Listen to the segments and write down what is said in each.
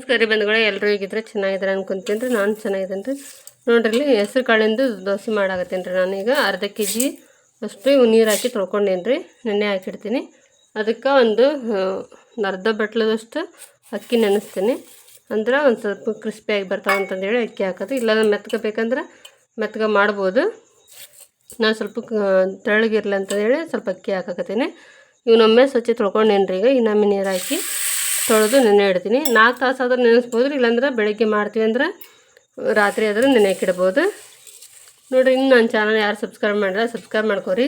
ನಮಸ್ಕಾರ ರೀ ಬಂಧುಗಳೇ, ಎಲ್ಲರೂ ಹೇಗಿದ್ರೆ ಚೆನ್ನಾಗಿದ್ದಾರೆ ಅನ್ಕೊಂತೀನಿ ರೀ. ನಾನು ಚೆನ್ನಾಗಿದ್ದೇನೆ ರೀ. ನೋಡ್ರಿ, ಇಲ್ಲಿ ಹೆಸರು ಕಾಳಿಂದು ದೋಸೆ ಮಾಡಾಕತ್ತೀನಿ ರೀ. ನಾನೀಗ ಅರ್ಧ kg ಅಷ್ಟು ನೀರು ಹಾಕಿ ತೊಳ್ಕೊಂಡೇನಿ ರೀ. ನೆನೆ ಹಾಕಿಡ್ತೀನಿ. ಅದಕ್ಕೆ ಒಂದು ಅರ್ಧ ಬಟ್ಲದಷ್ಟು ಅಕ್ಕಿ ನೆನೆಸ್ತೀನಿ. ಅಂದ್ರೆ ಒಂದು ಸ್ವಲ್ಪ ಕ್ರಿಸ್ಪಿಯಾಗಿ ಬರ್ತಾವೆ ಅಂತಂದೇಳಿ ಅಕ್ಕಿ ಹಾಕೋದು. ಇಲ್ಲ ಮೆತ್ತಗೆ ಬೇಕಂದ್ರೆ ಮೆತ್ತಗೆ ಮಾಡ್ಬೋದು. ನಾನು ಸ್ವಲ್ಪ ತೆಳ್ಳಗಿರಲಿ ಅಂತಂದೇಳಿ ಸ್ವಲ್ಪ ಅಕ್ಕಿ ಹಾಕಕತ್ತೀನಿ. ಇವನೊಮ್ಮೆ ಸ್ವಚ್ಛ ತೊಳ್ಕೊಂಡೇನಿ ರೀ. ಈಗ ಇನ್ನೊಮ್ಮೆ ನೀರು ಹಾಕಿ ತೊಳೆದು ನೆನೆ ಇಡ್ತೀನಿ. 4 ತಾಸು ಆದ್ರೆ ನೆನೆಸ್ಬೋದು ರೀ. ಇಲ್ಲಾಂದ್ರೆ ಬೆಳಗ್ಗೆ ಮಾಡ್ತೀವಿ ಅಂದ್ರೆ ರಾತ್ರಿ ಆದರೂ ನೆನೆಯಕ್ಕಿಡ್ಬೋದು. ನೋಡಿರಿ, ಇನ್ನು ನನ್ನ ಚಾನಲ್ ಯಾರು ಸಬ್ಸ್ಕ್ರೈಬ್ ಮಾಡಿದ್ರೆ ಸಬ್ಸ್ಕ್ರೈಬ್ ಮಾಡ್ಕೊರಿ.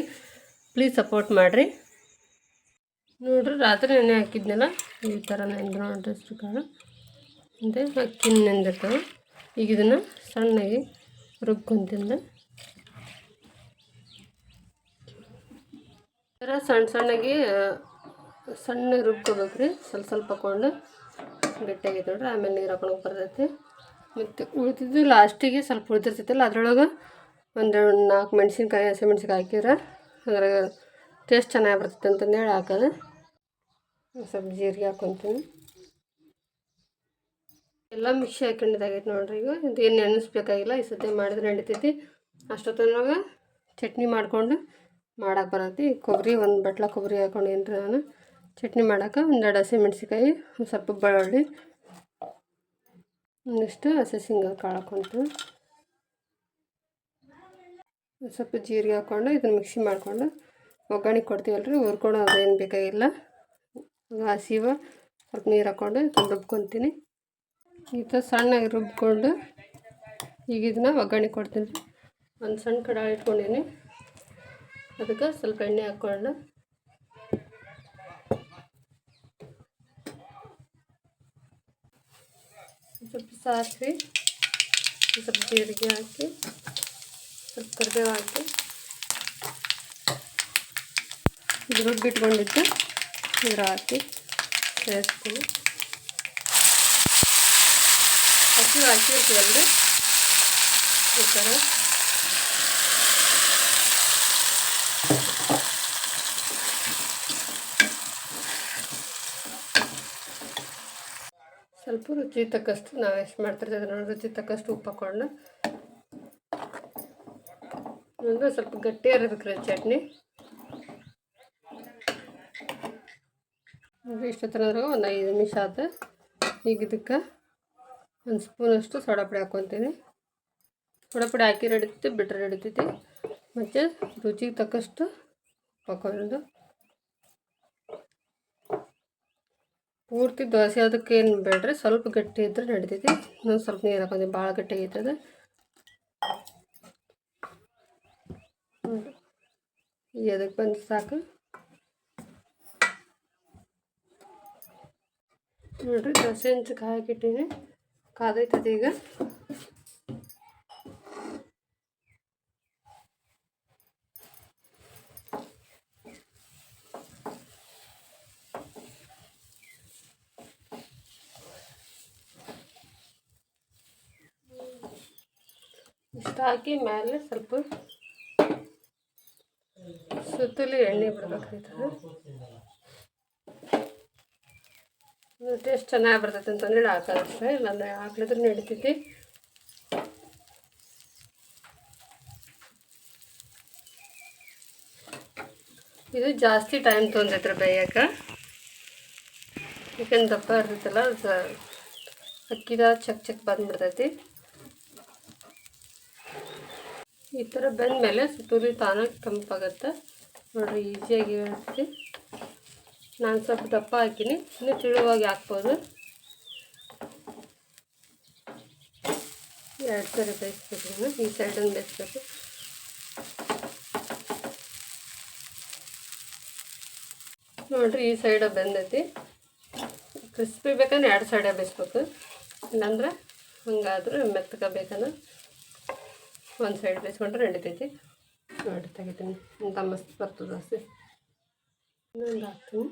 ಪ್ಲೀಸ್ ಸಪೋರ್ಟ್ ಮಾಡಿರಿ. ನೋಡಿರಿ, ರಾತ್ರಿ ನೆನೆ ಹಾಕಿದ್ನೆಲ್ಲ ಈ ಥರ ನೆಂದು ನೋಡಿರಿ ಹೆಸ್ರು ಕಾಳು ಅಂದರೆ ಅಕ್ಕಿ ನೆಂದಿರ್ತವೆ. ಈಗ ಇದನ್ನು ಸಣ್ಣಗೆ ರುಬ್ಕೊಂತಿಂದ ಈ ಥರ ಸಣ್ಣಗೆ ರುಬ್ಕೋಬೇಕು ರೀ. ಸ್ವಲ್ಪ ಹಾಕ್ಕೊಂಡು ಗಟ್ಟಿಯಾಗೈತೆ ನೋಡ್ರಿ. ಆಮೇಲೆ ನೀರು ಹಾಕೊಳಕ್ಕೆ ಬರ್ತೈತಿ. ಮತ್ತು ಉಳಿದಿದ್ದು ಲಾಸ್ಟಿಗೆ ಸ್ವಲ್ಪ ಉಳಿದಿರ್ತೈತಲ್ಲ, ಅದ್ರೊಳಗೆ ಒಂದು 4 ಮೆಣಸಿನ್ಕಾಯಿ, ಹಸಿಮೆಣ್ಸಿನ್ಕಾಯಿ ಹಾಕಿದ್ರೆ ಅದ್ರಾಗ ಟೇಸ್ಟ್ ಚೆನ್ನಾಗಿ ಬರ್ತೈತೆ ಅಂತಂದೇಳಿ ಹಾಕೋದು. ಸ್ವಲ್ಪ ಜೀರಿಗೆ ಹಾಕ್ಕೊತೀನಿ. ಎಲ್ಲ ಮಿಕ್ಸಿ ಹಾಕೊಂಡಿದ್ದಾಗೈತೆ ನೋಡ್ರಿ. ಈಗ ಇದೇನು ನೆನೆಸ್ಬೇಕಾಗಿಲ್ಲ. ಈ ಸತಿ ಮಾಡಿದ್ರೆ ನಡಿತೈತಿ. ಅಷ್ಟೊತ್ತನಾಗ ಚಟ್ನಿ ಮಾಡಿಕೊಂಡು ಮಾಡಕ್ಕೆ ಬರತ್ತೆ. ಕೊಬ್ಬರಿ ಒಂದು ಬಟ್ಲ ಕೊಬ್ಬರಿ ಹಾಕ್ಕೊಂಡೇನಿ ರೀ ನಾನು. ಚಟ್ನಿ ಮಾಡೋಕೆ 2 ಹಸಿಮೆಣ್ಸಿನ್ಕಾಯಿ, ಒಂದು ಸ್ವಲ್ಪ ಬೆಳ್ಳುಳ್ಳಿ, ಒಂದಿಷ್ಟು ಹಸಿ ಶೇಂಗಾ ಕಾಳು ಹಾಕ್ಕೊಂತು, ಸ್ವಲ್ಪ ಜೀರಿಗೆ ಹಾಕ್ಕೊಂಡು ಇದನ್ನು ಮಿಕ್ಸಿ ಮಾಡಿಕೊಂಡು ಒಗ್ಗರಣೆ ಕೊಡ್ತೀವಲ್ಲ ರೀ. ಹುರ್ಕೊಂಡು ಅದೇನು ಬೇಕಾಗಿಲ್ಲ. ಹಸಿವ ಸ್ವಲ್ಪ ನೀರು ಹಾಕ್ಕೊಂಡು ರುಬ್ಕೊತೀನಿ. ಈ ಥರ ಸಣ್ಣಗೆ ರುಬ್ಕೊಂಡು ಈಗ ಇದನ್ನ ಒಗ್ಗರಣೆ ಕೊಡ್ತೀನಿ ರೀ. ಒಂದು ಸಣ್ಣ ಕಡಾಯಿ ಇಟ್ಕೊಂಡೀನಿ. ಅದಕ್ಕೆ ಸ್ವಲ್ಪ ಎಣ್ಣೆ ಹಾಕ್ಕೊಂಡು ಸ್ವಲ್ಪ ಸಾಸಿವೆ, ಸ್ವಲ್ಪ ಜೀರಿಗೆ ಹಾಕಿ, ಸ್ವಲ್ಪ ಕರಿಬೇವು ಹಾಕಿ ಇದು ರುಬ್ಬಿಟ್ಕೊಂಡಿದ್ದು ನೀರು ಹಾಕಿ ಸೇರಿಸ್ತೀನಿ. ಹಸಿ ಹಾಕಿರ್ತೀವಲ್ರಿ ಈ ಥರ ಸ್ವಲ್ಪ ರುಚಿ ತಕ್ಕಷ್ಟು ನಾವು ಎಷ್ಟು ಮಾಡ್ತಿರ್ತೀವಿ ಅದನ್ನು ರುಚಿ ತಕ್ಕಷ್ಟು ಉಪ್ಪು ಹಾಕ್ಕೊಂಡು ಅಂದರೆ ಸ್ವಲ್ಪ ಗಟ್ಟಿ ಇರಬೇಕು ರೀ ಚಟ್ನಿ. ಇಷ್ಟೊತ್ತನಾದ್ರೂ ಒಂದು 5 ನಿಮಿಷ ಆಯ್ತು. ಈಗ ಇದಕ್ಕೆ 1 ಸ್ಪೂನಷ್ಟು ಸೋಡಾ ಪುಡಿ ಹಾಕ್ಕೊತೀನಿ. ಸೋಡಾ ಪುಡಿ ಹಾಕಿ ನಡಿತೈತಿ, ಬಿಟ್ಟರೆ ನಡಿತೈತಿ. ಮತ್ತು ರುಚಿಗೆ ತಕ್ಕಷ್ಟು ಹಾಕೋದು. ಪೂರ್ತಿ ದೋಸೆ ಅದಕ್ಕೆ ಏನು ಬೇಡ್ರಿ, ಸ್ವಲ್ಪ ಗಟ್ಟಿ ಇದ್ರೆ ನಡಿತೈತಿ. ಇನ್ನೊಂದು ಸ್ವಲ್ಪ ನೀರು ಹಾಕೊಂಡಿ, ಭಾಳ ಗಟ್ಟಿ ಆಗೈತದ. ಈಗ ಅದಕ್ಕೆ ಬಂದು ಸಾಕು ನೋಡಿರಿ. ದೋಸೆ ಹಂಚು ಕಾಯಕ್ಕಿಟ್ಟೀನಿ, ಕಾದೈತದ. ಈಗ ಇಷ್ಟು ಹಾಕಿ ಮೇಲೆ ಸ್ವಲ್ಪ ಸುತ್ತಲೂ ಎಣ್ಣೆ ಬಿಡ್ಬೇಕು. ಟೇಸ್ಟ್ ಚೆನ್ನಾಗಿ ಬರ್ತೈತೆ ಅಂತಂದೇಳಿ ಹಾಕೋದಷ್ಟೇ. ಇಲ್ಲಾಂದರೆ ಹಾಕ್ಲಿದ್ರೆ ನಡಿತೈತಿ. ಇದು ಜಾಸ್ತಿ ಟೈಮ್ ತೊಗೊಂಡೈತ್ರಿ ಬೇಯಕ್ಕೆ. ಚಿಕನ್ ದಪ್ಪ ಇರ್ತೈತಲ್ಲ, ಅಕ್ಕಿದ ಚಕ್ ಬಂದ್ಬಿಡ್ತೈತಿ. ಈ ಥರ ಬೆಂದಮೇಲೆ ಸುತ್ತೂರಿ ತಾನಾಗಿ ಕೆಂಪಾಗತ್ತೆ ನೋಡಿರಿ. ಈಸಿಯಾಗಿ ಇರ್ತೈತಿ. ನಾನು ಸ್ವಲ್ಪ ದಪ್ಪ ಹಾಕಿನಿ, ಇನ್ನೂ ತಿಳುವಾಗಿ ಹಾಕ್ಬೋದು. 2 ಸರಿ ಬೇಯಿಸ್ಬೇಕು. ನಾನು ಈ ಸೈಡನ್ನು ಬೇಯಿಸ್ಬೇಕು. ನೋಡಿರಿ, ಈ ಸೈಡ ಬೆಂದೈತಿ. ಕ್ರಿಸ್ಪಿ ಬೇಕಂದ್ರೆ 2 ಸೈಡ ಬೇಯಿಸ್ಬೇಕು. ಇಲ್ಲಾಂದ್ರೆ ಹಂಗಾದ್ರೆ ಮೆತ್ತಗೆ ಬೇಕಂದ್ರೆ 1 ಸೈಡ್ ಬೇಯಿಸ್ಕೊಂಡ್ರೆ ನಡಿತೈತಿ. ನೋಡಿ ತೆಗಿತೀನಿ. ಇಂಥ ಮಸ್ತ್ ಬರ್ತದೆ ದೋಸೆ. ಇನ್ನೊಂದು ಹಾಕ್ತೀನಿ.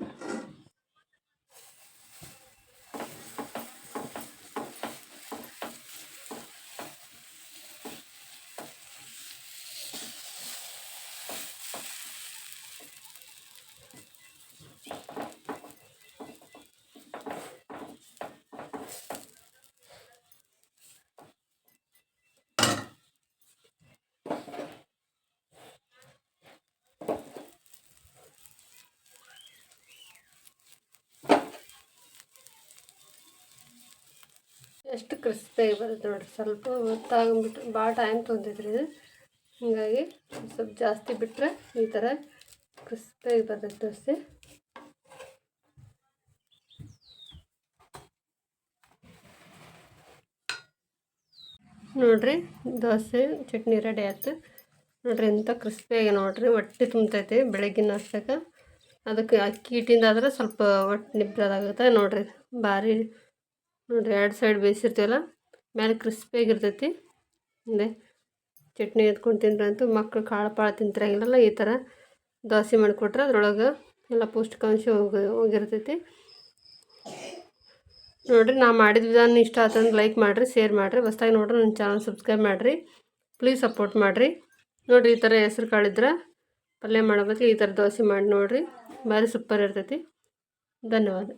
ಎಷ್ಟು ಕ್ರಿಸ್ಪಿಯಾಗಿ ಬರುತ್ತೆ ನೋಡಿರಿ. ಸ್ವಲ್ಪ ಹೊತ್ತಾಗ್ಬಿಟ್ಟು ಭಾಳ ಟೈಮ್ ತೊಗೊಂತೈತ್ರಿ ಇದು. ಹೀಗಾಗಿ ಸ್ವಲ್ಪ ಜಾಸ್ತಿ ಬಿಟ್ಟರೆ ಈ ಥರ ಕ್ರಿಸ್ಪಿಯಾಗಿ ಬರ್ತೈತೆ ದೋಸೆ. ನೋಡಿರಿ ದೋಸೆ ಚಟ್ನಿ ರೆಡಿ ಆಯ್ತು ನೋಡಿರಿ. ಎಂಥ ಕ್ರಿಸ್ಪಿಯಾಗಿ ನೋಡಿರಿ, ಹೊಟ್ಟೆ ತುಂಬತೈತೆ ಬೆಳಗ್ಗಿನ ನಾಷ್ಟಕ್ಕೆ. ಅದಕ್ಕೆ ಅಕ್ಕಿ ಹಿಟ್ಟಿಂದಾದ್ರೆ ಸ್ವಲ್ಪ ಹೊಟ್ಟೆ ನಿಬ್ರದಾಗುತ್ತೆ ನೋಡಿರಿ. ಭಾರಿ ನೋಡಿರಿ, 2 ಸೈಡ್ ಬೇಯಿಸಿರ್ತೀವಲ್ಲ, ಮೇಲೆ ಕ್ರಿಸ್ಪಿಯಾಗಿರ್ತೈತಿ. ಮುಂದೆ ಚಟ್ನಿ ಎತ್ಕೊಂಡು ತಿಂದ್ರೆ ಅಂತೂ ಮಕ್ಕಳು ಕಾಳು ಪಾಳು ತಿಂತಿರಂಗಿಲ್ಲ. ಈ ಥರ ದೋಸೆ ಮಾಡಿಕೊಟ್ರೆ ಅದ್ರೊಳಗೆ ಎಲ್ಲ ಪೌಷ್ಟಿಕಾಂಶ ಹೋಗಿರ್ತೈತಿ ನೋಡಿರಿ. ನಾ ಮಾಡಿದ ವಿಧಾನ ಇಷ್ಟ ಆತಂದ್ರೆ ಲೈಕ್ ಮಾಡಿರಿ, ಶೇರ್ ಮಾಡಿರಿ. ಹೊಸ್ದಾಗಿ ನೋಡ್ರಿ ನನ್ನ ಚಾನಲ್ ಸಬ್ಸ್ಕ್ರೈಬ್ ಮಾಡಿರಿ, ಪ್ಲೀಸ್ ಸಪೋರ್ಟ್ ಮಾಡಿರಿ. ನೋಡಿರಿ ಈ ಥರ ಹೆಸ್ರು ಕಾಳಿದ್ರೆ ಪಲ್ಯ ಮಾಡೋ ಬದಲು ಈ ಥರ ದೋಸೆ ಮಾಡಿ ನೋಡಿರಿ, ಭಾರಿ ಸೂಪರ್ ಇರ್ತೈತಿ. ಧನ್ಯವಾದ.